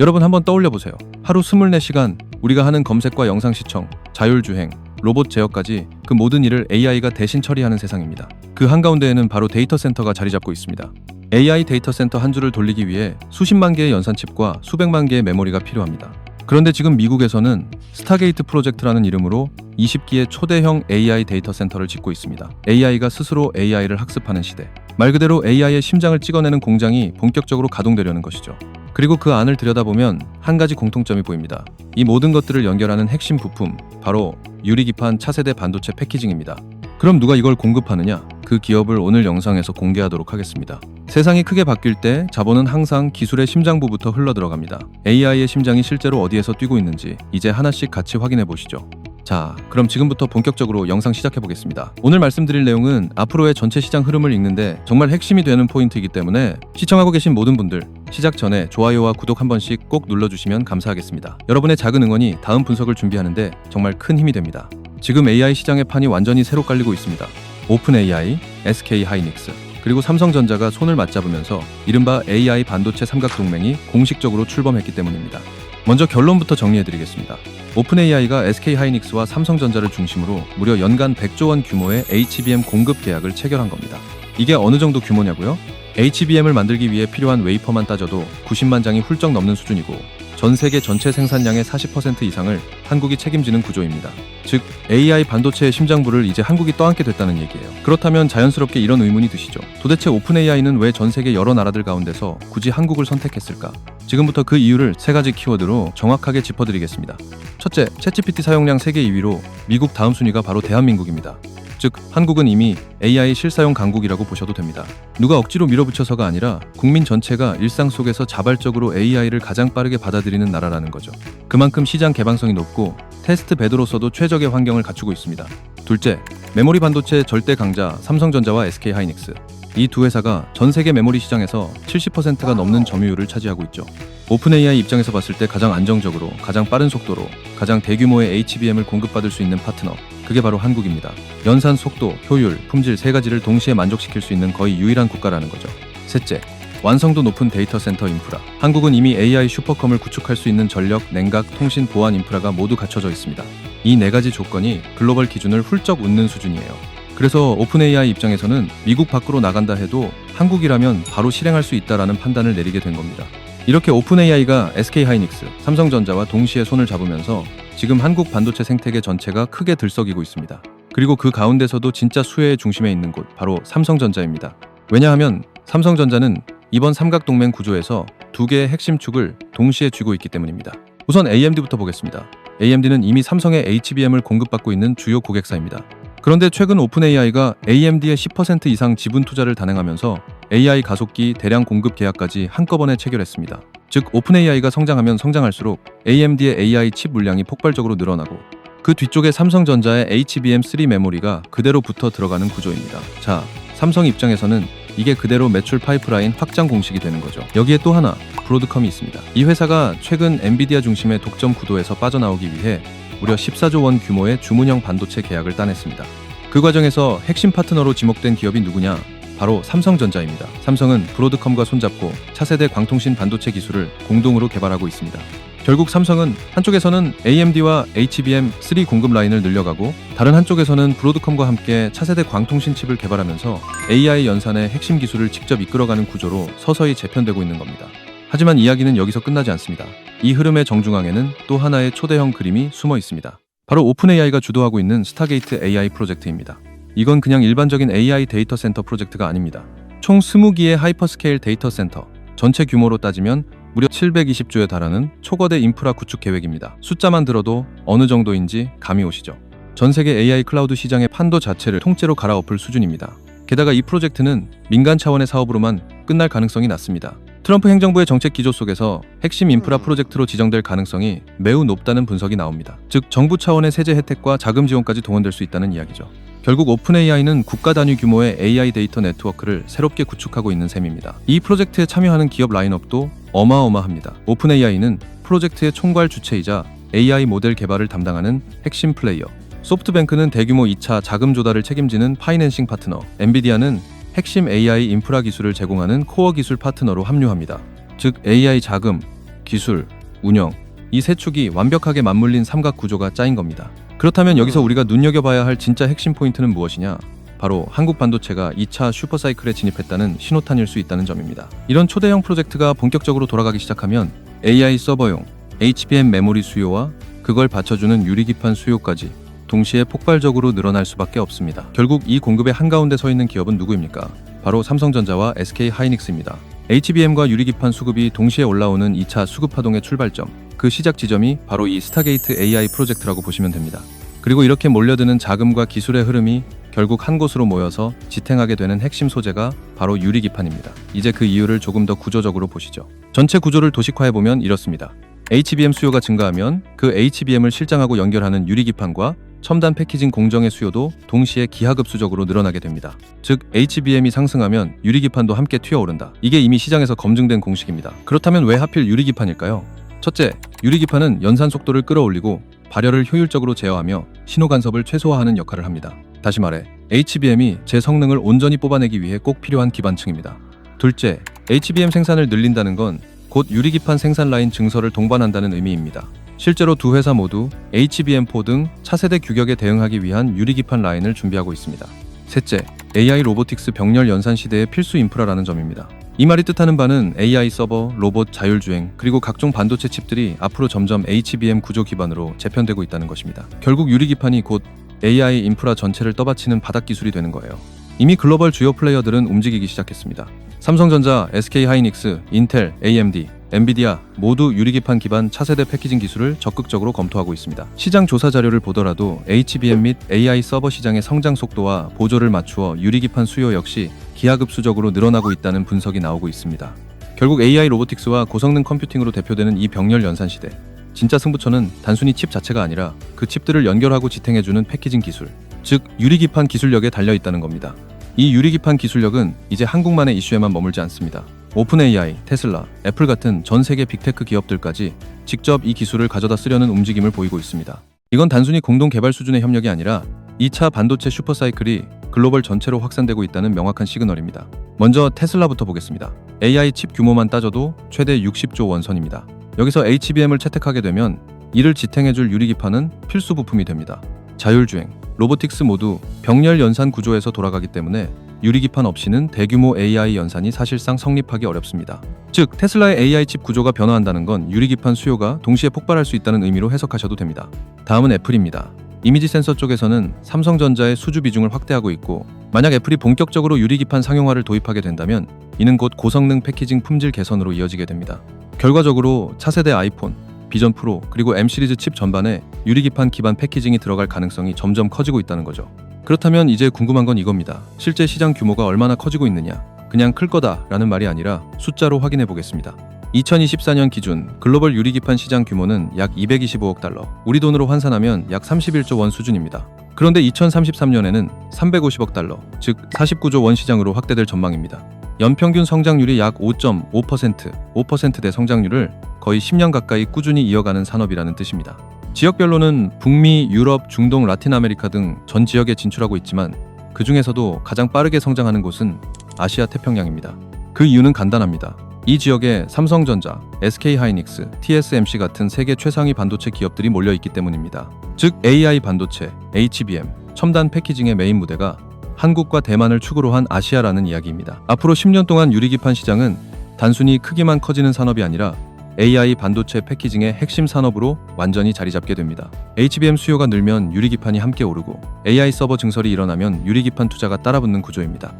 여러분 한번 떠올려 보세요. 하루 24시간 우리가 하는 검색과 영상 시청, 자율주행, 로봇 제어까지 그 모든 일을 AI가 대신 처리하는 세상입니다. 그 한가운데에는 바로 데이터 센터가 자리 잡고 있습니다. AI 데이터 센터 한 주를 돌리기 위해 수십만 개의 연산칩과 수백만 개의 메모리가 필요합니다. 그런데 지금 미국에서는 스타게이트 프로젝트라는 이름으로 20기의 초대형 AI 데이터 센터를 짓고 있습니다. AI가 스스로 AI를 학습하는 시대. 말 그대로 AI의 심장을 찍어내는 공장이 본격적으로 가동되려는 것이죠. 그리고 그 안을 들여다보면 한 가지 공통점이 보입니다. 이 모든 것들을 연결하는 핵심 부품, 바로 유리기판 차세대 반도체 패키징입니다. 그럼 누가 이걸 공급하느냐? 그 기업을 오늘 영상에서 공개하도록 하겠습니다. 세상이 크게 바뀔 때 자본은 항상 기술의 심장부부터 흘러들어갑니다. AI의 심장이 실제로 어디에서 뛰고 있는지 이제 하나씩 같이 확인해 보시죠. 자, 그럼 지금부터 본격적으로 영상 시작해 보겠습니다. 오늘 말씀드릴 내용은 앞으로의 전체 시장 흐름을 읽는데 정말 핵심이 되는 포인트이기 때문에 시청하고 계신 모든 분들 시작 전에 좋아요와 구독 한 번씩 꼭 눌러주시면 감사하겠습니다. 여러분의 작은 응원이 다음 분석을 준비하는데 정말 큰 힘이 됩니다. 지금 AI 시장의 판이 완전히 새로 깔리고 있습니다. 오픈 AI, SK 하이닉스, 그리고 삼성전자가 손을 맞잡으면서 이른바 AI 반도체 삼각동맹이 공식적으로 출범했기 때문입니다. 먼저 결론부터 정리해드리겠습니다. 오픈 AI가 SK 하이닉스와 삼성전자를 중심으로 무려 연간 100조 원 규모의 HBM 공급 계약을 체결한 겁니다. 이게 어느 정도 규모냐고요? HBM을 만들기 위해 필요한 웨이퍼만 따져도 90만 장이 훌쩍 넘는 수준이고 전 세계 전체 생산량의 40% 이상을 한국이 책임지는 구조입니다. 즉, AI 반도체의 심장부를 이제 한국이 떠안게 됐다는 얘기예요. 그렇다면 자연스럽게 이런 의문이 드시죠. 도대체 오픈 AI는 왜 전 세계 여러 나라들 가운데서 굳이 한국을 선택했을까? 지금부터 그 이유를 3가지 키워드로 정확하게 짚어드리겠습니다. 첫째, 챗GPT 사용량 세계 2위로 미국 다음 순위가 바로 대한민국입니다. 즉, 한국은 이미 AI 실사용 강국이라고 보셔도 됩니다. 누가 억지로 밀어붙여서가 아니라 국민 전체가 일상 속에서 자발적으로 AI를 가장 빠르게 받아들이는 나라라는 거죠. 그만큼 시장 개방성이 높고 테스트 베드로서도 최적의 환경을 갖추고 있습니다. 둘째, 메모리 반도체 절대 강자 삼성전자와 SK 하이닉스. 이 두 회사가 전 세계 메모리 시장에서 70%가 넘는 점유율을 차지하고 있죠. 오픈 AI 입장에서 봤을 때 가장 안정적으로, 가장 빠른 속도로, 가장 대규모의 HBM을 공급받을 수 있는 파트너, 그게 바로 한국입니다. 연산 속도, 효율, 품질 3가지를 동시에 만족시킬 수 있는 거의 유일한 국가라는 거죠. 셋째, 완성도 높은 데이터 센터 인프라. 한국은 이미 AI 슈퍼컴을 구축할 수 있는 전력, 냉각, 통신, 보안 인프라가 모두 갖춰져 있습니다. 이 4가지 조건이 글로벌 기준을 훌쩍 웃는 수준이에요. 그래서 오픈 AI 입장에서는 미국 밖으로 나간다 해도 한국이라면 바로 실행할 수 있다라는 판단을 내리게 된 겁니다. 이렇게 오픈 AI가 SK 하이닉스, 삼성전자와 동시에 손을 잡으면서 지금 한국 반도체 생태계 전체가 크게 들썩이고 있습니다. 그리고 그 가운데서도 진짜 수혜의 중심에 있는 곳, 바로 삼성전자입니다. 왜냐하면 삼성전자는 이번 삼각동맹 구조에서 2개의 핵심 축을 동시에 쥐고 있기 때문입니다. 우선 AMD부터 보겠습니다. AMD는 이미 삼성의 HBM을 공급받고 있는 주요 고객사입니다. 그런데 최근 오픈 AI가 AMD의 10% 이상 지분 투자를 단행하면서 AI 가속기 대량 공급 계약까지 한꺼번에 체결했습니다. 즉, 오픈 AI가 성장하면 성장할수록 AMD의 AI 칩 물량이 폭발적으로 늘어나고 그 뒤쪽에 삼성전자의 HBM3 메모리가 그대로 붙어 들어가는 구조입니다. 자, 삼성 입장에서는 이게 그대로 매출 파이프라인 확장 공식이 되는 거죠. 여기에 또 하나, 브로드컴이 있습니다. 이 회사가 최근 엔비디아 중심의 독점 구도에서 빠져나오기 위해 무려 14조 원 규모의 주문형 반도체 계약을 따냈습니다. 그 과정에서 핵심 파트너로 지목된 기업이 누구냐? 바로 삼성전자입니다. 삼성은 브로드컴과 손잡고 차세대 광통신 반도체 기술을 공동으로 개발하고 있습니다. 결국 삼성은 한쪽에서는 AMD와 HBM3 공급 라인을 늘려가고 다른 한쪽에서는 브로드컴과 함께 차세대 광통신 칩을 개발하면서 AI 연산의 핵심 기술을 직접 이끌어가는 구조로 서서히 재편되고 있는 겁니다. 하지만 이야기는 여기서 끝나지 않습니다. 이 흐름의 정중앙에는 또 하나의 초대형 그림이 숨어 있습니다. 바로 오픈 AI가 주도하고 있는 스타게이트 AI 프로젝트입니다. 이건 그냥 일반적인 AI 데이터 센터 프로젝트가 아닙니다. 총 20기의 하이퍼스케일 데이터 센터, 전체 규모로 따지면 무려 720조에 달하는 초거대 인프라 구축 계획입니다. 숫자만 들어도 어느 정도인지 감이 오시죠? 전 세계 AI 클라우드 시장의 판도 자체를 통째로 갈아엎을 수준입니다. 게다가 이 프로젝트는 민간 차원의 사업으로만 끝날 가능성이 낮습니다. 트럼프 행정부의 정책 기조 속에서 핵심 인프라 프로젝트로 지정될 가능성이 매우 높다는 분석이 나옵니다. 즉, 정부 차원의 세제 혜택과 자금 지원까지 동원될 수 있다는 이야기죠. 결국 오픈 AI는 국가 단위 규모의 AI 데이터 네트워크를 새롭게 구축하고 있는 셈입니다. 이 프로젝트에 참여하는 기업 라인업도 어마어마합니다. 오픈 AI는 프로젝트의 총괄 주체이자 AI 모델 개발을 담당하는 핵심 플레이어, 소프트뱅크는 대규모 2차 자금 조달을 책임지는 파이낸싱 파트너, 엔비디아는 핵심 AI 인프라 기술을 제공하는 코어 기술 파트너로 합류합니다. 즉, AI 자금, 기술, 운영, 이 세 축이 완벽하게 맞물린 삼각 구조가 짜인 겁니다. 그렇다면 여기서 우리가 눈여겨봐야 할 진짜 핵심 포인트는 무엇이냐? 바로 한국 반도체가 2차 슈퍼사이클에 진입했다는 신호탄일 수 있다는 점입니다. 이런 초대형 프로젝트가 본격적으로 돌아가기 시작하면 AI 서버용, HBM 메모리 수요와 그걸 받쳐주는 유리기판 수요까지 동시에 폭발적으로 늘어날 수밖에 없습니다. 결국 이 공급의 한가운데 서 있는 기업은 누구입니까? 바로 삼성전자와 SK하이닉스입니다. HBM과 유리기판 수급이 동시에 올라오는 2차 수급 파동의 출발점, 그 시작 지점이 바로 이 스타게이트 AI 프로젝트라고 보시면 됩니다. 그리고 이렇게 몰려드는 자금과 기술의 흐름이 결국 한 곳으로 모여서 지탱하게 되는 핵심 소재가 바로 유리기판입니다. 이제 그 이유를 조금 더 구조적으로 보시죠. 전체 구조를 도식화해보면 이렇습니다. HBM 수요가 증가하면 그 HBM을 실장하고 연결하는 유리기판과 첨단 패키징 공정의 수요도 동시에 기하급수적으로 늘어나게 됩니다. 즉 HBM이 상승하면 유리기판도 함께 튀어오른다. 이게 이미 시장에서 검증된 공식입니다. 그렇다면 왜 하필 유리기판일까요? 첫째, 유리기판은 연산 속도를 끌어올리고 발열을 효율적으로 제어하며 신호 간섭을 최소화하는 역할을 합니다. 다시 말해 HBM이 제 성능을 온전히 뽑아내기 위해 꼭 필요한 기반층입니다. 둘째, HBM 생산을 늘린다는 건 곧 유리기판 생산 라인 증설을 동반한다는 의미입니다. 실제로 두 회사 모두 HBM4 등 차세대 규격에 대응하기 위한 유리기판 라인을 준비하고 있습니다. 셋째, AI 로보틱스 병렬 연산 시대의 필수 인프라라는 점입니다. 이 말이 뜻하는 바는 AI 서버, 로봇, 자율주행, 그리고 각종 반도체 칩들이 앞으로 점점 HBM 구조 기반으로 재편되고 있다는 것입니다. 결국 유리기판이 곧 AI 인프라 전체를 떠받치는 바닥 기술이 되는 거예요. 이미 글로벌 주요 플레이어들은 움직이기 시작했습니다. 삼성전자, SK하이닉스, 인텔, AMD, 엔비디아 모두 유리기판 기반 차세대 패키징 기술을 적극적으로 검토하고 있습니다. 시장 조사 자료를 보더라도 HBM 및 AI 서버 시장의 성장 속도와 보조를 맞추어 유리기판 수요 역시 기하급수적으로 늘어나고 있다는 분석이 나오고 있습니다. 결국 AI 로보틱스와 고성능 컴퓨팅으로 대표되는 이 병렬 연산 시대, 진짜 승부처는 단순히 칩 자체가 아니라 그 칩들을 연결하고 지탱해주는 패키징 기술, 즉 유리기판 기술력에 달려있다는 겁니다. 이 유리기판 기술력은 이제 한국만의 이슈에만 머물지 않습니다. 오픈 AI, 테슬라, 애플 같은 전 세계 빅테크 기업들까지 직접 이 기술을 가져다 쓰려는 움직임을 보이고 있습니다. 이건 단순히 공동 개발 수준의 협력이 아니라 2차 반도체 슈퍼사이클이 글로벌 전체로 확산되고 있다는 명확한 시그널입니다. 먼저 테슬라부터 보겠습니다. AI 칩 규모만 따져도 최대 60조 원 선입니다. 여기서 HBM을 채택하게 되면 이를 지탱해줄 유리기판은 필수 부품이 됩니다. 자율주행, 로보틱스 모두 병렬 연산 구조에서 돌아가기 때문에 유리기판 없이는 대규모 AI 연산이 사실상 성립하기 어렵습니다. 즉, 테슬라의 AI 칩 구조가 변화한다는 건 유리기판 수요가 동시에 폭발할 수 있다는 의미로 해석하셔도 됩니다. 다음은 애플입니다. 이미지 센서 쪽에서는 삼성전자의 수주 비중을 확대하고 있고, 만약 애플이 본격적으로 유리기판 상용화를 도입하게 된다면 이는 곧 고성능 패키징 품질 개선으로 이어지게 됩니다. 결과적으로 차세대 아이폰, 비전 프로, 그리고 M 시리즈 칩 전반에 유리기판 기반 패키징이 들어갈 가능성이 점점 커지고 있다는 거죠. 그렇다면 이제 궁금한 건 이겁니다. 실제 시장 규모가 얼마나 커지고 있느냐? 그냥 클 거다라는 말이 아니라 숫자로 확인해 보겠습니다. 2024년 기준 글로벌 유리기판 시장 규모는 약 225억 달러, 우리 돈으로 환산하면 약 31조 원 수준입니다. 그런데 2033년에는 350억 달러, 즉 49조 원 시장으로 확대될 전망입니다. 연평균 성장률이 약 5.5%, 5%대 성장률을 거의 10년 가까이 꾸준히 이어가는 산업이라는 뜻입니다. 지역별로는 북미, 유럽, 중동, 라틴 아메리카 등 전 지역에 진출하고 있지만 그 중에서도 가장 빠르게 성장하는 곳은 아시아 태평양입니다. 그 이유는 간단합니다. 이 지역에 삼성전자, SK하이닉스, TSMC 같은 세계 최상위 반도체 기업들이 몰려있기 때문입니다. 즉 AI 반도체, HBM, 첨단 패키징의 메인 무대가 한국과 대만을 축으로 한 아시아라는 이야기입니다. 앞으로 10년 동안 유리기판 시장은 단순히 크기만 커지는 산업이 아니라 AI 반도체 패키징의 핵심 산업으로 완전히 자리 잡게 됩니다. HBM 수요가 늘면 유리기판이 함께 오르고 AI 서버 증설이 일어나면 유리기판 투자가 따라붙는 구조입니다.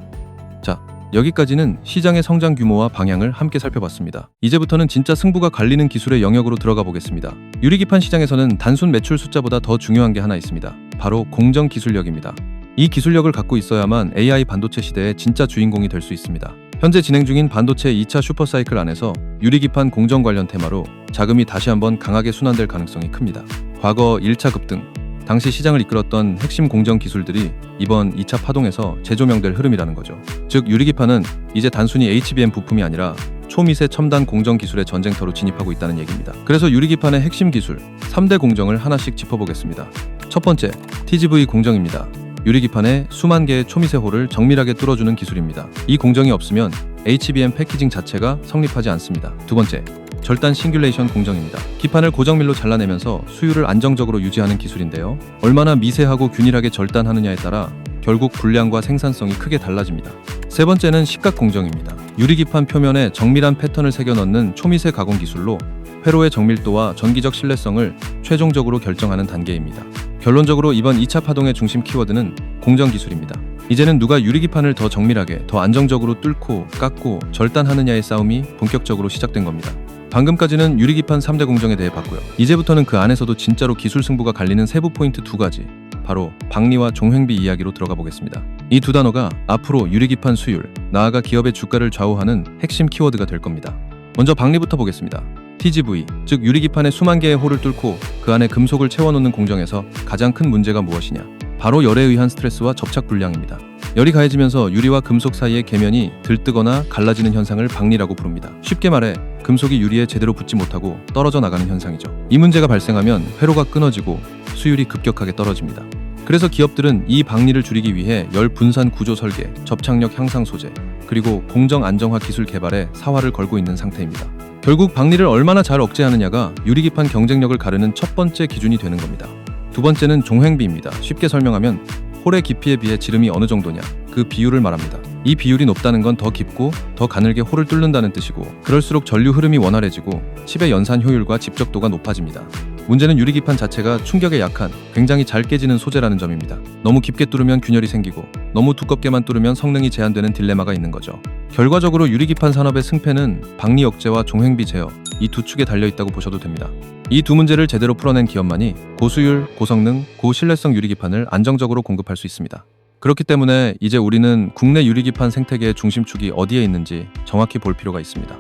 자, 여기까지는 시장의 성장 규모와 방향을 함께 살펴봤습니다. 이제부터는 진짜 승부가 갈리는 기술의 영역으로 들어가 보겠습니다. 유리기판 시장에서는 단순 매출 숫자보다 더 중요한 게 하나 있습니다. 바로 공정 기술력입니다. 이 기술력을 갖고 있어야만 AI 반도체 시대의 진짜 주인공이 될 수 있습니다. 현재 진행 중인 반도체 2차 슈퍼사이클 안에서 유리기판 공정 관련 테마로 자금이 다시 한번 강하게 순환될 가능성이 큽니다. 과거 1차 급등, 당시 시장을 이끌었던 핵심 공정 기술들이 이번 2차 파동에서 재조명될 흐름이라는 거죠. 즉 유리기판은 이제 단순히 HBM 부품이 아니라 초미세 첨단 공정 기술의 전쟁터로 진입하고 있다는 얘기입니다. 그래서 유리기판의 핵심 기술 3대 공정을 하나씩 짚어보겠습니다. 첫 번째, TGV 공정입니다. 유리기판에 수만 개의 초미세 홀을 정밀하게 뚫어주는 기술입니다. 이 공정이 없으면 HBM 패키징 자체가 성립하지 않습니다. 두 번째, 절단 싱귤레이션 공정입니다. 기판을 고정밀로 잘라내면서 수율을 안정적으로 유지하는 기술인데요. 얼마나 미세하고 균일하게 절단하느냐에 따라 결국 분량과 생산성이 크게 달라집니다. 세 번째는 식각 공정입니다. 유리기판 표면에 정밀한 패턴을 새겨 넣는 초미세 가공 기술로 회로의 정밀도와 전기적 신뢰성을 최종적으로 결정하는 단계입니다. 결론적으로 이번 2차 파동의 중심 키워드는 공정 기술입니다. 이제는 누가 유리기판을 더 정밀하게, 더 안정적으로 뚫고, 깎고, 절단하느냐의 싸움이 본격적으로 시작된 겁니다. 방금까지는 유리기판 3대 공정에 대해 봤고요. 이제부터는 그 안에서도 진짜로 기술 승부가 갈리는 세부 포인트 두 가지, 바로 박리와 종횡비 이야기로 들어가 보겠습니다. 이 두 단어가 앞으로 유리기판 수율, 나아가 기업의 주가를 좌우하는 핵심 키워드가 될 겁니다. 먼저 박리부터 보겠습니다. TGV, 즉 유리기판에 수만 개의 홀을 뚫고 그 안에 금속을 채워놓는 공정에서 가장 큰 문제가 무엇이냐? 바로 열에 의한 스트레스와 접착 불량입니다. 열이 가해지면서 유리와 금속 사이의 계면이 들뜨거나 갈라지는 현상을 박리라고 부릅니다. 쉽게 말해 금속이 유리에 제대로 붙지 못하고 떨어져 나가는 현상이죠. 이 문제가 발생하면 회로가 끊어지고 수율이 급격하게 떨어집니다. 그래서 기업들은 이 박리를 줄이기 위해 열 분산 구조 설계, 접착력 향상 소재, 그리고 공정 안정화 기술 개발에 사활을 걸고 있는 상태입니다. 결국 박리를 얼마나 잘 억제하느냐가 유리기판 경쟁력을 가르는 첫 번째 기준이 되는 겁니다. 두 번째는 종횡비입니다. 쉽게 설명하면 홀의 깊이에 비해 지름이 어느 정도냐, 그 비율을 말합니다. 이 비율이 높다는 건 더 깊고 더 가늘게 홀을 뚫는다는 뜻이고, 그럴수록 전류 흐름이 원활해지고 칩의 연산 효율과 집적도가 높아집니다. 문제는 유리기판 자체가 충격에 약한, 굉장히 잘 깨지는 소재라는 점입니다. 너무 깊게 뚫으면 균열이 생기고 너무 두껍게만 뚫으면 성능이 제한되는 딜레마가 있는 거죠. 결과적으로 유리기판 산업의 승패는 박리 억제와 종횡비 제어, 이 두 축에 달려있다고 보셔도 됩니다. 이 두 문제를 제대로 풀어낸 기업만이 고수율, 고성능, 고신뢰성 유리기판을 안정적으로 공급할 수 있습니다. 그렇기 때문에 이제 우리는 국내 유리기판 생태계의 중심축이 어디에 있는지 정확히 볼 필요가 있습니다.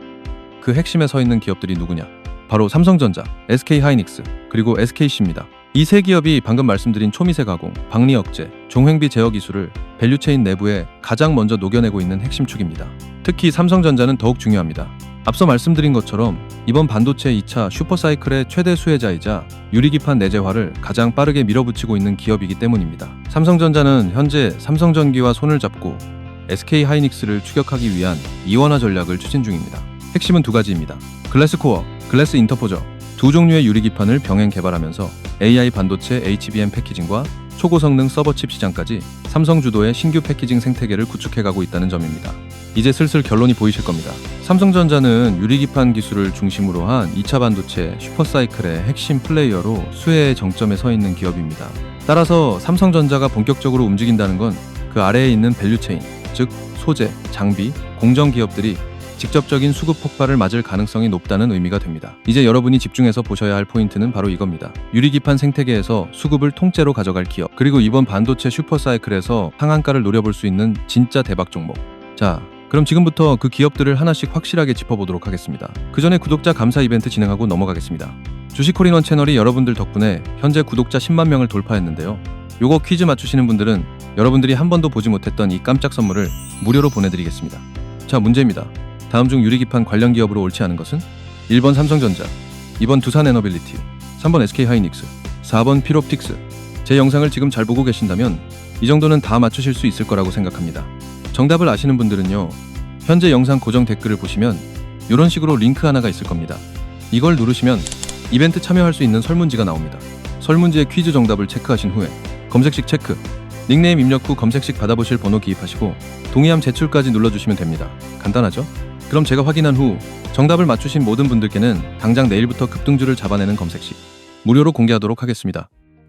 그 핵심에 서 있는 기업들이 누구냐? 바로 삼성전자, SK하이닉스, 그리고 SKC입니다. 이 세 기업이 방금 말씀드린 초미세 가공, 박리 억제, 종횡비 제어 기술을 밸류체인 내부에 가장 먼저 녹여내고 있는 핵심 축입니다. 특히 삼성전자는 더욱 중요합니다. 앞서 말씀드린 것처럼 이번 반도체 2차 슈퍼사이클의 최대 수혜자이자 유리기판 내재화를 가장 빠르게 밀어붙이고 있는 기업이기 때문입니다. 삼성전자는 현재 삼성전기와 손을 잡고 SK하이닉스를 추격하기 위한 이원화 전략을 추진 중입니다. 핵심은 두 가지입니다. 글래스코어, 글래스 인터포저, 두 종류의 유리기판을 병행 개발하면서 AI 반도체 HBM 패키징과 초고성능 서버칩 시장까지 삼성 주도의 신규 패키징 생태계를 구축해가고 있다는 점입니다. 이제 슬슬 결론이 보이실 겁니다. 삼성전자는 유리기판 기술을 중심으로 한 2차 반도체 슈퍼사이클의 핵심 플레이어로 수혜의 정점에 서 있는 기업입니다. 따라서 삼성전자가 본격적으로 움직인다는 건 그 아래에 있는 밸류체인, 즉 소재, 장비, 공정 기업들이 직접적인 수급 폭발을 맞을 가능성이 높다는 의미가 됩니다. 이제 여러분이 집중해서 보셔야 할 포인트는 바로 이겁니다. 유리기판 생태계에서 수급을 통째로 가져갈 기업, 그리고 이번 반도체 슈퍼사이클에서 상한가를 노려볼 수 있는 진짜 대박 종목. 자, 그럼 지금부터 그 기업들을 하나씩 확실하게 짚어보도록 하겠습니다. 그 전에 구독자 감사 이벤트 진행하고 넘어가겠습니다. 주식콜인원 채널이 여러분들 덕분에 현재 구독자 10만 명을 돌파했는데요. 요거 퀴즈 맞추시는 분들은 여러분들이 한 번도 보지 못했던 이 깜짝 선물을 무료로 보내드리겠습니다. 자, 문제입니다. 다음 중 유리기판 관련 기업으로 옳지 않은 것은? 1번 삼성전자, 2번 두산에너빌리티, 3번 SK하이닉스, 4번 필옵틱스. 제 영상을 지금 잘 보고 계신다면 이 정도는 다 맞추실 수 있을 거라고 생각합니다. 정답을 아시는 분들은요, 현재 영상 고정 댓글을 보시면 이런 식으로 링크 하나가 있을 겁니다. 이걸 누르시면 이벤트 참여할 수 있는 설문지가 나옵니다. 설문지의 퀴즈 정답을 체크하신 후에 검색식 체크, 닉네임 입력 후 검색식 받아보실 번호 기입하시고 동의함 제출까지 눌러주시면 됩니다. 간단하죠? 그럼 제가 확인한 후 정답을 맞추신 모든 분들께는 당장 내일부터 급등주를 잡아내는 검색식 무료로 공개하도록 하겠습니다.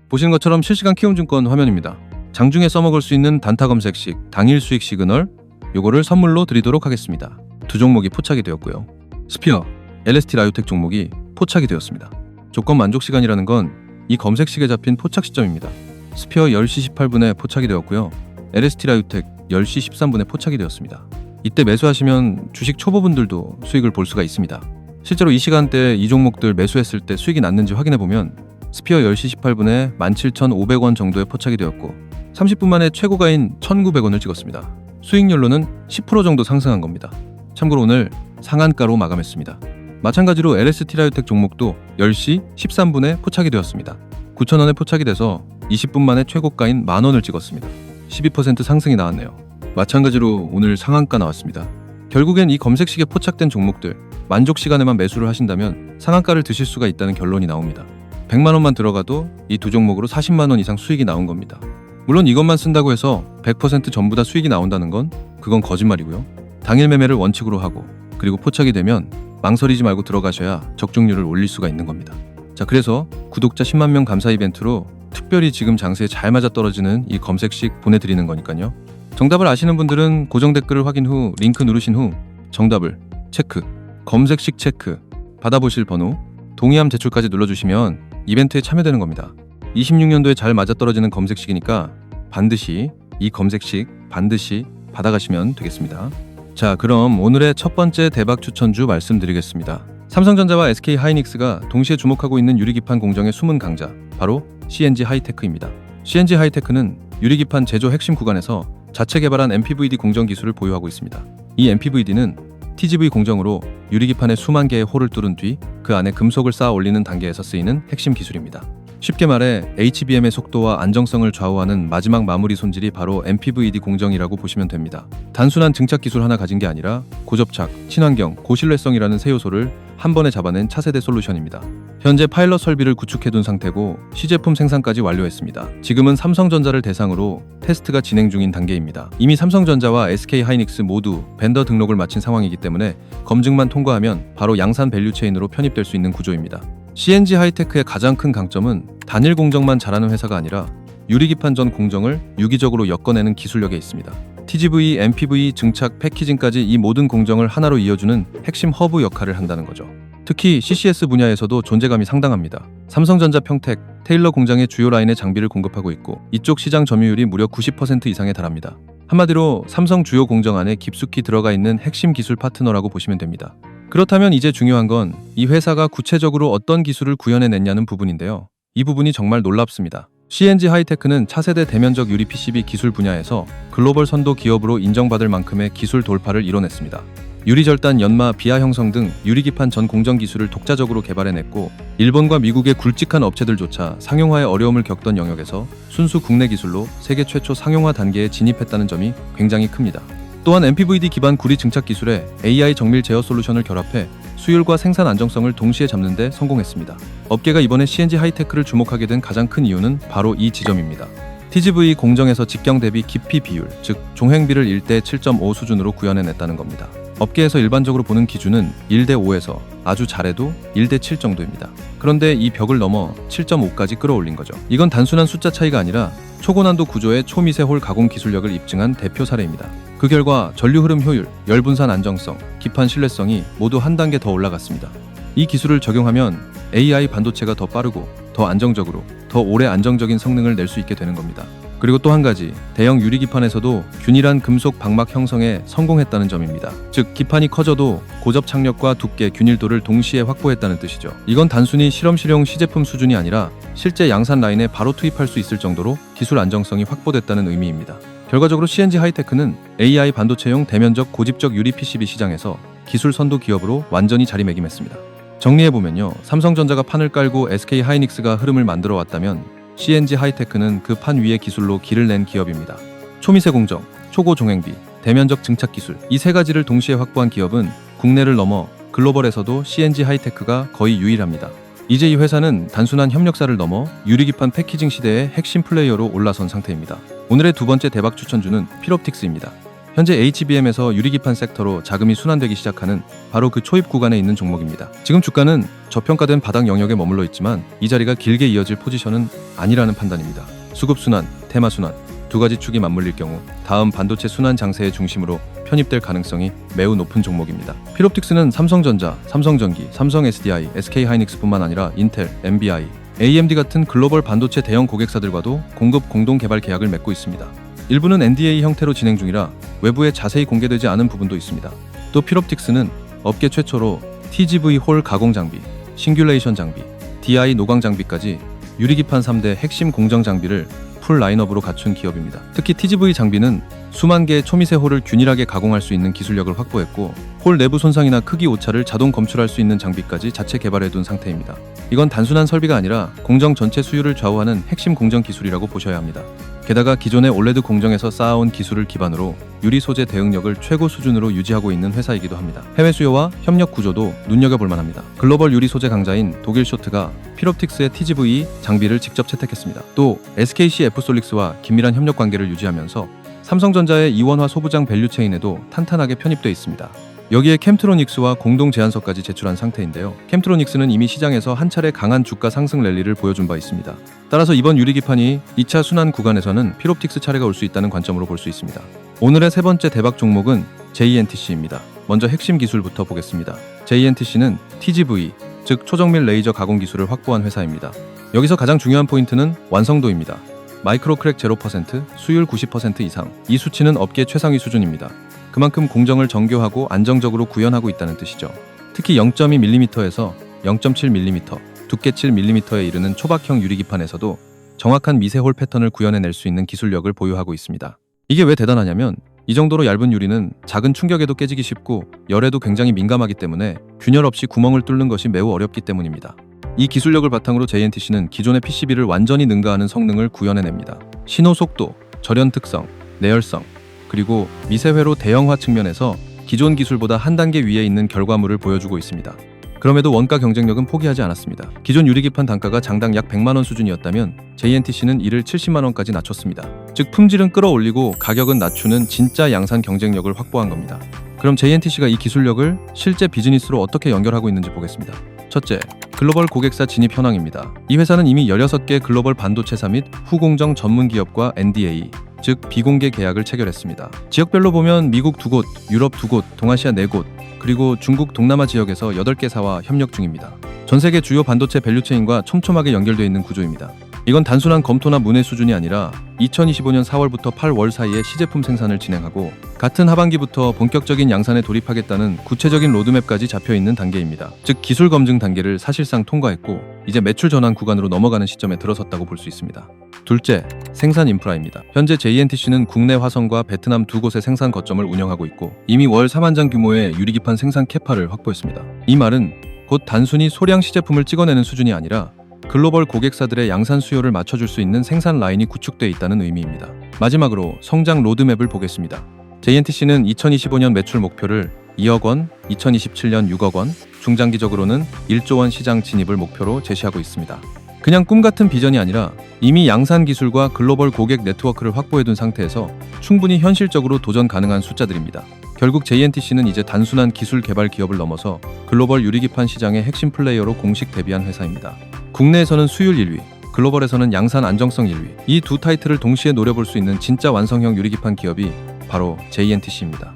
보시는 것처럼 실시간 키움증권 화면입니다. 장중에 써먹을 수 있는 단타 검색식, 당일 수익 시그널, 요거를 선물로 드리도록 하겠습니다. 두 종목이 포착이 되었고요. 스피어, LST 라이오텍 종목이 포착이 되었습니다. 조건 만족 시간이라는 건 이 검색식에 잡힌 포착 시점입니다. 스피어 10시 18분에 포착이 되었고요. LST 라이오텍 10시 13분에 포착이 되었습니다. 이때 매수하시면 주식 초보분들도 수익을 볼 수가 있습니다. 실제로 이 시간대에 이 종목들 매수했을 때 수익이 났는지 확인해보면 스피어 10시 18분에 17,500원 정도에 포착이 되었고 30분 만에 최고가인 1,900원을 찍었습니다. 수익률로는 10% 정도 상승한 겁니다. 참고로 오늘 상한가로 마감했습니다. 마찬가지로 LST 라이오텍 종목도 10시 13분에 포착이 되었습니다. 9,000원에 포착이 돼서 20분 만에 최고가인 10,000원을 찍었습니다. 12% 상승이 나왔네요. 마찬가지로 오늘 상한가 나왔습니다. 결국엔 이 검색식에 포착된 종목들 만족 시간에만 매수를 하신다면 상한가를 드실 수가 있다는 결론이 나옵니다. 100만 원만 들어가도 이 두 종목으로 40만 원 이상 수익이 나온 겁니다. 물론 이것만 쓴다고 해서 100% 전부 다 수익이 나온다는 건 그건 거짓말이고요. 당일 매매를 원칙으로 하고 그리고 포착이 되면 망설이지 말고 들어가셔야 적중률을 올릴 수가 있는 겁니다. 자, 그래서 구독자 10만 명 감사 이벤트로 특별히 지금 장세에 잘 맞아떨어지는 이 검색식 보내드리는 거니까요. 정답을 아시는 분들은 고정 댓글을 확인 후 링크 누르신 후 정답을 체크, 검색식 체크, 받아보실 번호, 동의함 제출까지 눌러주시면 이벤트에 참여되는 겁니다. 26년도에 잘 맞아떨어지는 검색식이니까 반드시 이 검색식 반드시 받아가시면 되겠습니다. 자, 그럼 오늘의 첫 번째 대박 추천주 말씀드리겠습니다. 삼성전자와 SK하이닉스가 동시에 주목하고 있는 유리기판 공정의 숨은 강자, 바로 CNG 하이테크입니다. CNG 하이테크는 유리기판 제조 핵심 구간에서 자체 개발한 MPVD 공정 기술을 보유하고 있습니다. 이 MPVD는 TGV 공정으로 유리기판에 수만 개의 홀을 뚫은 뒤 그 안에 금속을 쌓아 올리는 단계에서 쓰이는 핵심 기술입니다. 쉽게 말해 HBM의 속도와 안정성을 좌우하는 마지막 마무리 손질이 바로 MPVD 공정이라고 보시면 됩니다. 단순한 증착 기술 하나 가진 게 아니라 고접착, 친환경, 고신뢰성이라는 세 요소를 한 번에 잡아낸 차세대 솔루션입니다. 현재 파일럿 설비를 구축해둔 상태고 시제품 생산까지 완료했습니다. 지금은 삼성전자를 대상으로 테스트가 진행 중인 단계입니다. 이미 삼성전자와 SK하이닉스 모두 벤더 등록을 마친 상황이기 때문에 검증만 통과하면 바로 양산 밸류체인으로 편입될 수 있는 구조입니다. CNG 하이테크의 가장 큰 강점은 단일 공정만 잘하는 회사가 아니라 유리기판 전 공정을 유기적으로 엮어내는 기술력에 있습니다. TGV, MPV, 증착, 패키징까지 이 모든 공정을 하나로 이어주는 핵심 허브 역할을 한다는 거죠. 특히 CCS 분야에서도 존재감이 상당합니다. 삼성전자 평택, 테일러 공장의 주요 라인의 장비를 공급하고 있고 이쪽 시장 점유율이 무려 90% 이상에 달합니다. 한마디로 삼성 주요 공정 안에 깊숙이 들어가 있는 핵심 기술 파트너라고 보시면 됩니다. 그렇다면 이제 중요한 건 이 회사가 구체적으로 어떤 기술을 구현해냈냐는 부분인데요. 이 부분이 정말 놀랍습니다. CNG 하이테크는 차세대 대면적 유리 PCB 기술 분야에서 글로벌 선도 기업으로 인정받을 만큼의 기술 돌파를 이뤄냈습니다. 유리절단, 연마, 비하 형성 등 유리기판 전 공정 기술을 독자적으로 개발해냈고 일본과 미국의 굵직한 업체들조차 상용화에 어려움을 겪던 영역에서 순수 국내 기술로 세계 최초 상용화 단계에 진입했다는 점이 굉장히 큽니다. 또한 MPVD 기반 구리 증착 기술에 AI 정밀 제어 솔루션을 결합해 수율과 생산 안정성을 동시에 잡는 데 성공했습니다. 업계가 이번에 CNG 하이테크를 주목하게 된 가장 큰 이유는 바로 이 지점입니다. TGV 공정에서 직경 대비 깊이 비율, 즉 종횡비를 1대 7.5 수준으로 구현해냈다는 겁니다. 업계에서 일반적으로 보는 기준은 1대 5에서 아주 잘해도 1대 7 정도입니다. 그런데 이 벽을 넘어 7.5까지 끌어올린 거죠. 이건 단순한 숫자 차이가 아니라 초고난도 구조의 초미세 홀 가공 기술력을 입증한 대표 사례입니다. 그 결과 전류 흐름 효율, 열 분산 안정성, 기판 신뢰성이 모두 한 단계 더 올라갔습니다. 이 기술을 적용하면 AI 반도체가 더 빠르고 더 안정적으로 더 오래 안정적인 성능을 낼 수 있게 되는 겁니다. 그리고 또 한 가지, 대형 유리기판에서도 균일한 금속 방막 형성에 성공했다는 점입니다. 즉, 기판이 커져도 고접 착력과 두께, 균일도를 동시에 확보했다는 뜻이죠. 이건 단순히 실험실용 시제품 수준이 아니라 실제 양산 라인에 바로 투입할 수 있을 정도로 기술 안정성이 확보됐다는 의미입니다. 결과적으로 CNG 하이테크는 AI 반도체용 대면적 고집적 유리 PCB 시장에서 기술 선도 기업으로 완전히 자리매김했습니다. 정리해보면요, 삼성전자가 판을 깔고 SK하이닉스가 흐름을 만들어 왔다면 CNG 하이테크는 그 판 위의 기술로 길을 낸 기업입니다. 초미세 공정, 초고 종횡비, 대면적 증착 기술, 이 세 가지를 동시에 확보한 기업은 국내를 넘어 글로벌에서도 CNG 하이테크가 거의 유일합니다. 이제 이 회사는 단순한 협력사를 넘어 유리기판 패키징 시대의 핵심 플레이어로 올라선 상태입니다. 오늘의 두 번째 대박 추천주는 필옵틱스입니다. 현재 HBM에서 유리기판 섹터로 자금이 순환되기 시작하는 바로 그 초입 구간에 있는 종목입니다. 지금 주가는 저평가된 바닥 영역에 머물러 있지만 이 자리가 길게 이어질 포지션은 아니라는 판단입니다. 수급순환, 테마순환 두 가지 축이 맞물릴 경우 다음 반도체 순환 장세의 중심으로 편입될 가능성이 매우 높은 종목입니다. 필옵틱스는 삼성전자, 삼성전기, 삼성 SDI, SK하이닉스뿐만 아니라 인텔, MBI, AMD 같은 글로벌 반도체 대형 고객사들과도 공급 공동 개발 계약을 맺고 있습니다. 일부는 NDA 형태로 진행 중이라 외부에 자세히 공개되지 않은 부분도 있습니다. 또 필옵틱스는 업계 최초로 TGV 홀 가공 장비, 싱귤레이션 장비, DI 노광 장비까지 유리기판 3대 핵심 공정 장비를 풀 라인업으로 갖춘 기업입니다. 특히 TGV 장비는 수만 개의 초미세 홀을 균일하게 가공할 수 있는 기술력을 확보했고 홀 내부 손상이나 크기 오차를 자동 검출할 수 있는 장비까지 자체 개발해둔 상태입니다. 이건 단순한 설비가 아니라 공정 전체 수율을 좌우하는 핵심 공정 기술이라고 보셔야 합니다. 게다가 기존의 올레드 공정에서 쌓아온 기술을 기반으로 유리 소재 대응력을 최고 수준으로 유지하고 있는 회사이기도 합니다. 해외 수요와 협력 구조도 눈여겨볼 만합니다. 글로벌 유리 소재 강자인 독일 쇼트가 필옵틱스의 TGV 장비를 직접 채택했습니다. 또 SKC F솔릭스와 긴밀한 협력 관계를 유지하면서 삼성전자의 이원화 소부장 밸류체인에도 탄탄하게 편입되어 있습니다. 여기에 캠트로닉스와 공동 제안서까지 제출한 상태인데요. 캠트로닉스는 이미 시장에서 한 차례 강한 주가 상승 랠리를 보여준 바 있습니다. 따라서 이번 유리기판이 2차 순환 구간에서는 필옵틱스 차례가 올 수 있다는 관점으로 볼 수 있습니다. 오늘의 세 번째 대박 종목은 JNTC입니다. 먼저 핵심 기술부터 보겠습니다. JNTC는 TGV, 즉 초정밀 레이저 가공 기술을 확보한 회사입니다. 여기서 가장 중요한 포인트는 완성도입니다. 마이크로 크랙 0%, 수율 90% 이상. 이 수치는 업계 최상위 수준입니다. 그만큼 공정을 정교하고 안정적으로 구현하고 있다는 뜻이죠. 특히 0.2mm에서 0.7mm, 두께 7mm에 이르는 초박형 유리기판에서도 정확한 미세홀 패턴을 구현해낼 수 있는 기술력을 보유하고 있습니다. 이게 왜 대단하냐면 이 정도로 얇은 유리는 작은 충격에도 깨지기 쉽고 열에도 굉장히 민감하기 때문에 균열 없이 구멍을 뚫는 것이 매우 어렵기 때문입니다. 이 기술력을 바탕으로 JNTC는 기존의 PCB를 완전히 능가하는 성능을 구현해냅니다. 신호 속도, 절연 특성, 내열성, 그리고 미세회로 대형화 측면에서 기존 기술보다 한 단계 위에 있는 결과물을 보여주고 있습니다. 그럼에도 원가 경쟁력은 포기하지 않았습니다. 기존 유리기판 단가가 장당 약 100만원 수준이었다면 JNTC는 이를 70만원까지 낮췄습니다. 즉 품질은 끌어올리고 가격은 낮추는 진짜 양산 경쟁력을 확보한 겁니다. 그럼 JNTC가 이 기술력을 실제 비즈니스로 어떻게 연결하고 있는지 보겠습니다. 첫째, 글로벌 고객사 진입 현황입니다. 이 회사는 이미 16개 글로벌 반도체사 및 후공정 전문 기업과 NDA, 즉 비공개 계약을 체결했습니다. 지역별로 보면 미국 2곳, 유럽 2곳, 동아시아 4곳, 그리고 중국 동남아 지역에서 8개사와 협력 중입니다. 전 세계 주요 반도체 밸류체인과 촘촘하게 연결되어 있는 구조입니다. 이건 단순한 검토나 문의 수준이 아니라 2025년 4월부터 8월 사이에 시제품 생산을 진행하고 같은 하반기부터 본격적인 양산에 돌입하겠다는 구체적인 로드맵까지 잡혀있는 단계입니다. 즉 기술 검증 단계를 사실상 통과했고 이제 매출 전환 구간으로 넘어가는 시점에 들어섰다고 볼 수 있습니다. 둘째, 생산 인프라입니다. 현재 JNTC는 국내 화성과 베트남 2곳의 생산 거점을 운영하고 있고 이미 월 4만 장 규모의 유리기판 생산 캐파를 확보했습니다. 이 말은 곧 단순히 소량 시제품을 찍어내는 수준이 아니라 글로벌 고객사들의 양산 수요를 맞춰줄 수 있는 생산 라인이 구축돼 있다는 의미입니다. 마지막으로 성장 로드맵을 보겠습니다. JNTC는 2025년 매출 목표를 2억 원, 2027년 6억 원, 중장기적으로는 1조 원 시장 진입을 목표로 제시하고 있습니다. 그냥 꿈같은 비전이 아니라 이미 양산 기술과 글로벌 고객 네트워크를 확보해둔 상태에서 충분히 현실적으로 도전 가능한 숫자들입니다. 결국 JNTC는 이제 단순한 기술 개발 기업을 넘어서 글로벌 유리기판 시장의 핵심 플레이어로 공식 데뷔한 회사입니다. 국내에서는 수율 1위, 글로벌에서는 양산 안정성 1위, 이 두 타이틀을 동시에 노려볼 수 있는 진짜 완성형 유리기판 기업이 바로 JNTC입니다.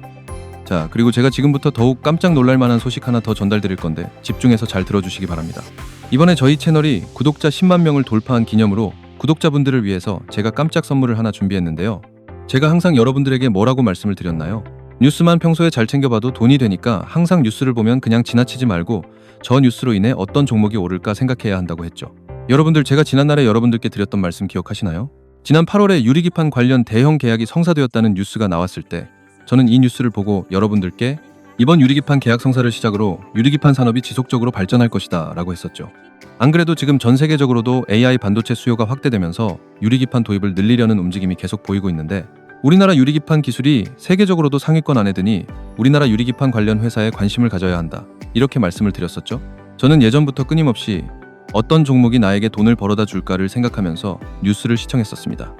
자, 그리고 제가 지금부터 더욱 깜짝 놀랄 만한 소식 하나 더 전달드릴 건데 집중해서 잘 들어주시기 바랍니다. 이번에 저희 채널이 구독자 10만 명을 돌파한 기념으로 구독자분들을 위해서 제가 깜짝 선물을 하나 준비했는데요. 제가 항상 여러분들에게 뭐라고 말씀을 드렸나요? 뉴스만 평소에 잘 챙겨봐도 돈이 되니까 항상 뉴스를 보면 그냥 지나치지 말고 저 뉴스로 인해 어떤 종목이 오를까 생각해야 한다고 했죠. 여러분들, 제가 지난날에 여러분들께 드렸던 말씀 기억하시나요? 지난 8월에 유리기판 관련 대형 계약이 성사되었다는 뉴스가 나왔을 때 저는 이 뉴스를 보고 여러분들께 이번 유리기판 계약 성사를 시작으로 유리기판 산업이 지속적으로 발전할 것이다 라고 했었죠. 안 그래도 지금 전 세계적으로도 AI 반도체 수요가 확대되면서 유리기판 도입을 늘리려는 움직임이 계속 보이고 있는데 우리나라 유리기판 기술이 세계적으로도 상위권 안에 드니 우리나라 유리기판 관련 회사에 관심을 가져야 한다, 이렇게 말씀을 드렸었죠. 저는 예전부터 끊임없이 어떤 종목이 나에게 돈을 벌어다 줄까를 생각하면서 뉴스를 시청했었습니다.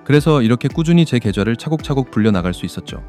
그래서 이렇게 꾸준히 제 계좌를 차곡차곡 불려나갈 수 있었죠.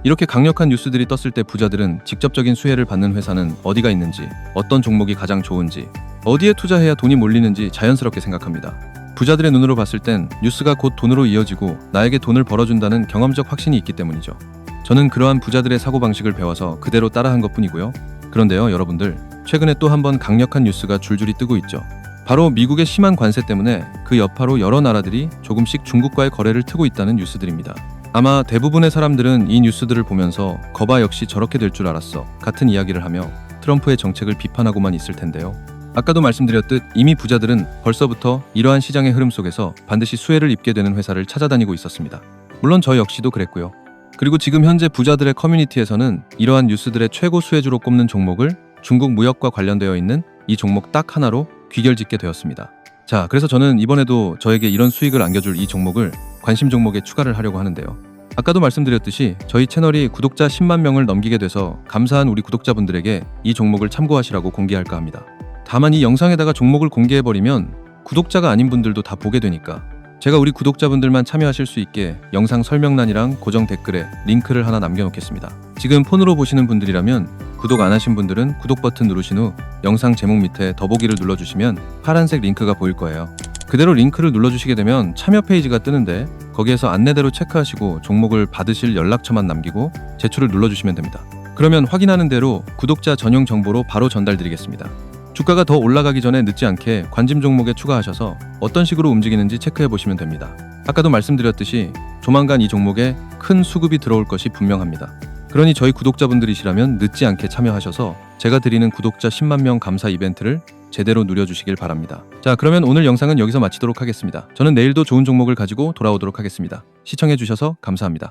이렇게 강력한 뉴스들이 떴을 때 부자들은 직접적인 수혜를 받는 회사는 어디가 있는지, 어떤 종목이 가장 좋은지, 어디에 투자해야 돈이 몰리는지 자연스럽게 생각합니다. 부자들의 눈으로 봤을 땐 뉴스가 곧 돈으로 이어지고 나에게 돈을 벌어준다는 경험적 확신이 있기 때문이죠. 저는 그러한 부자들의 사고방식을 배워서 그대로 따라한 것뿐이고요. 그런데요, 여러분들, 최근에 또 한 번 강력한 뉴스가 줄줄이 뜨고 있죠. 바로 미국의 심한 관세 때문에 그 여파로 여러 나라들이 조금씩 중국과의 거래를 트고 있다는 뉴스들입니다. 아마 대부분의 사람들은 이 뉴스들을 보면서 거봐, 역시 저렇게 될 줄 알았어 같은 이야기를 하며 트럼프의 정책을 비판하고만 있을 텐데요. 아까도 말씀드렸듯 이미 부자들은 벌써부터 이러한 시장의 흐름 속에서 반드시 수혜를 입게 되는 회사를 찾아다니고 있었습니다. 물론 저 역시도 그랬고요. 그리고 지금 현재 부자들의 커뮤니티에서는 이러한 뉴스들의 최고 수혜주로 꼽는 종목을 중국 무역과 관련되어 있는 이 종목 딱 하나로 귀결짓게 되었습니다. 자, 그래서 저는 이번에도 저에게 이런 수익을 안겨줄 이 종목을 관심 종목에 추가를 하려고 하는데요. 아까도 말씀드렸듯이 저희 채널이 구독자 10만 명을 넘기게 돼서 감사한 우리 구독자분들에게 이 종목을 참고하시라고 공개할까 합니다. 다만 이 영상에다가 종목을 공개해버리면 구독자가 아닌 분들도 다 보게 되니까 제가 우리 구독자분들만 참여하실 수 있게 영상 설명란이랑 고정 댓글에 링크를 하나 남겨놓겠습니다. 지금 폰으로 보시는 분들이라면 구독 안 하신 분들은 구독 버튼 누르신 후 영상 제목 밑에 더보기를 눌러주시면 파란색 링크가 보일 거예요. 그대로 링크를 눌러주시게 되면 참여 페이지가 뜨는데 거기에서 안내대로 체크하시고 종목을 받으실 연락처만 남기고 제출을 눌러주시면 됩니다. 그러면 확인하는 대로 구독자 전용 정보로 바로 전달드리겠습니다. 주가가 더 올라가기 전에 늦지 않게 관심 종목에 추가하셔서 어떤 식으로 움직이는지 체크해 보시면 됩니다. 아까도 말씀드렸듯이 조만간 이 종목에 큰 수급이 들어올 것이 분명합니다. 그러니 저희 구독자분들이시라면 늦지 않게 참여하셔서 제가 드리는 구독자 10만 명 감사 이벤트를 제대로 누려주시길 바랍니다. 자, 그러면 오늘 영상은 여기서 마치도록 하겠습니다. 저는 내일도 좋은 종목을 가지고 돌아오도록 하겠습니다. 시청해 주셔서 감사합니다.